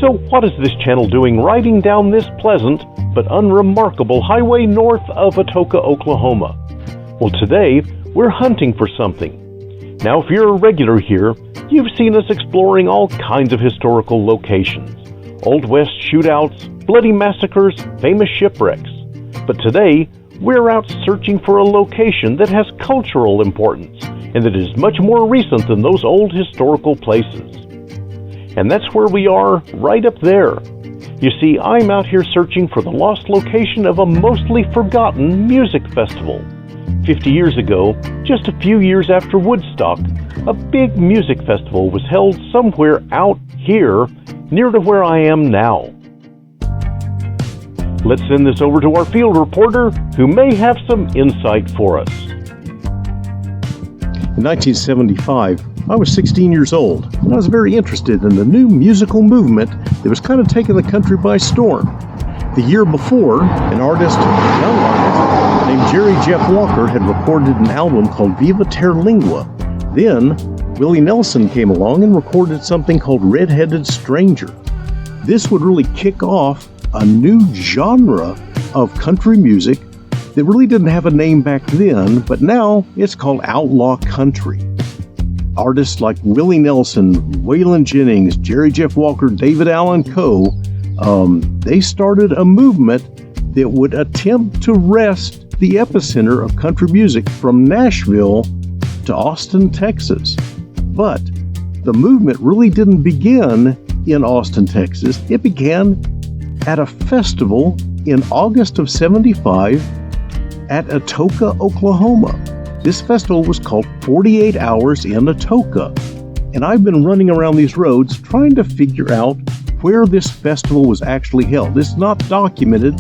So what is this channel doing riding down this pleasant but unremarkable highway north of Atoka, Oklahoma? Well, today we're hunting for something. Now, if you're a regular here, you've seen us exploring all kinds of historical locations. Old West shootouts, bloody massacres, famous shipwrecks. But today, we're out searching for a location that has cultural importance and that is much more recent than those old historical places. And that's where we are, right up there. You see, I'm out here searching for the lost location of a mostly forgotten music festival. 50 years ago, just a few years after Woodstock, a big music festival was held somewhere out here, near to where I am now. Let's send this over to our field reporter, who may have some insight for us. In 1975, I was 16 years old, and I was very interested in the new musical movement that was kind of taking the country by storm. The year before, an young artist named Jerry Jeff Walker had recorded an album called Viva Terlingua. Then, Willie Nelson came along and recorded something called Red-Headed Stranger. This would really kick off a new genre of country music that really didn't have a name back then, but now it's called Outlaw Country. Artists like Willie Nelson, Waylon Jennings, Jerry Jeff Walker, David Allan Coe, they started a movement that would attempt to wrest the epicenter of country music from Nashville to Austin, Texas. But the movement really didn't begin in Austin, Texas. It began at a festival in August of '75 at Atoka, Oklahoma. This festival was called 48 Hours in Atoka. And I've been running around these roads trying to figure out where this festival was actually held. It's not documented.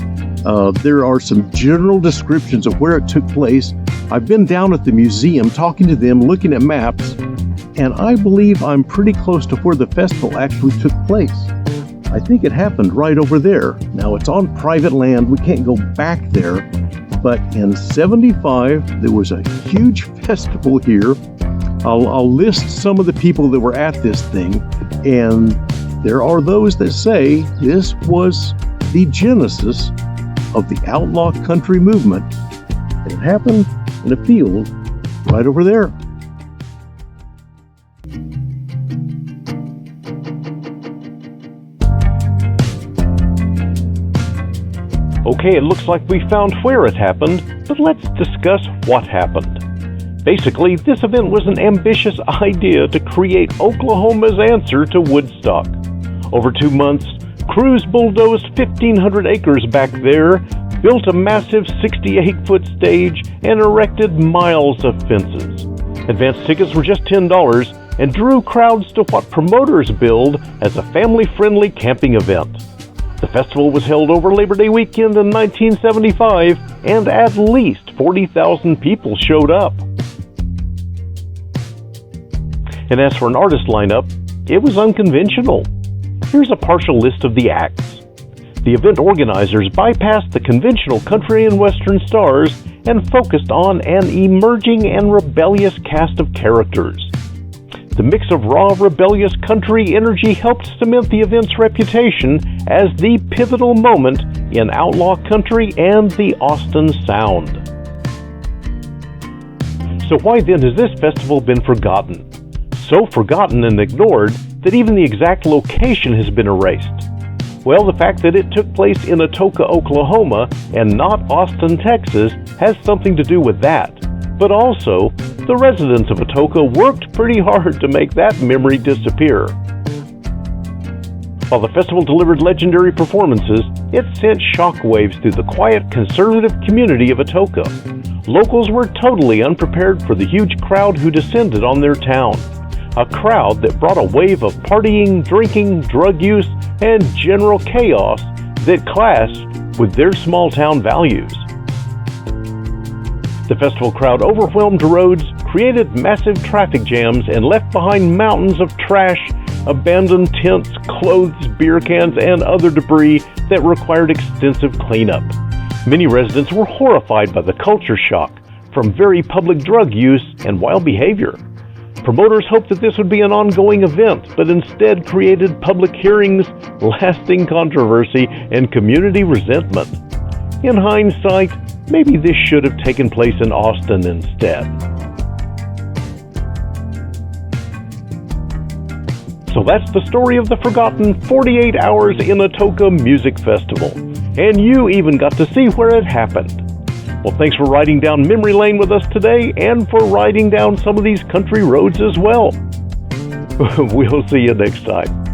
There are some general descriptions of where it took place. I've been down at the museum talking to them, looking at maps, and I believe I'm pretty close to where the festival actually took place. I think it happened right over there. Now, it's on private land. We can't go back there. But in '75, there was a huge festival here. I'll list some of the people that were at this thing, and there are those that say this was the genesis of the outlaw country movement. And it happened in a field right over there. Okay, it looks like we found where it happened, but let's discuss what happened. Basically, this event was an ambitious idea to create Oklahoma's answer to Woodstock. Over 2 months, crews bulldozed 1,500 acres back there, built a massive 68-foot stage, and erected miles of fences. Advance tickets were just $10 and drew crowds to what promoters billed as a family-friendly camping event. The festival was held over Labor Day weekend in 1975, and at least 40,000 people showed up. And as for an artist lineup, it was unconventional. Here's a partial list of the acts. The event organizers bypassed the conventional country and western stars and focused on an emerging and rebellious cast of characters. The mix of raw, rebellious country energy helped cement the event's reputation as the pivotal moment in outlaw country and the Austin Sound. So why then has this festival been forgotten? So forgotten and ignored that even the exact location has been erased. Well, the fact that it took place in Atoka, Oklahoma, and not Austin, Texas, has something to do with that. But also, the residents of Atoka worked pretty hard to make that memory disappear. While the festival delivered legendary performances, it sent shockwaves through the quiet, conservative community of Atoka. Locals were totally unprepared for the huge crowd who descended on their town. A crowd that brought a wave of partying, drinking, drug use, and general chaos that clashed with their small-town values. The festival crowd overwhelmed roads, created massive traffic jams, and left behind mountains of trash, abandoned tents, clothes, beer cans, and other debris that required extensive cleanup. Many residents were horrified by the culture shock from very public drug use and wild behavior. Promoters hoped that this would be an ongoing event, but instead created public hearings, lasting controversy, and community resentment. In hindsight, maybe this should have taken place in Austin instead. So that's the story of the forgotten 48 Hours in Atoka Music Festival. And you even got to see where it happened. Well, thanks for riding down memory lane with us today and for riding down some of these country roads as well. We'll see you next time.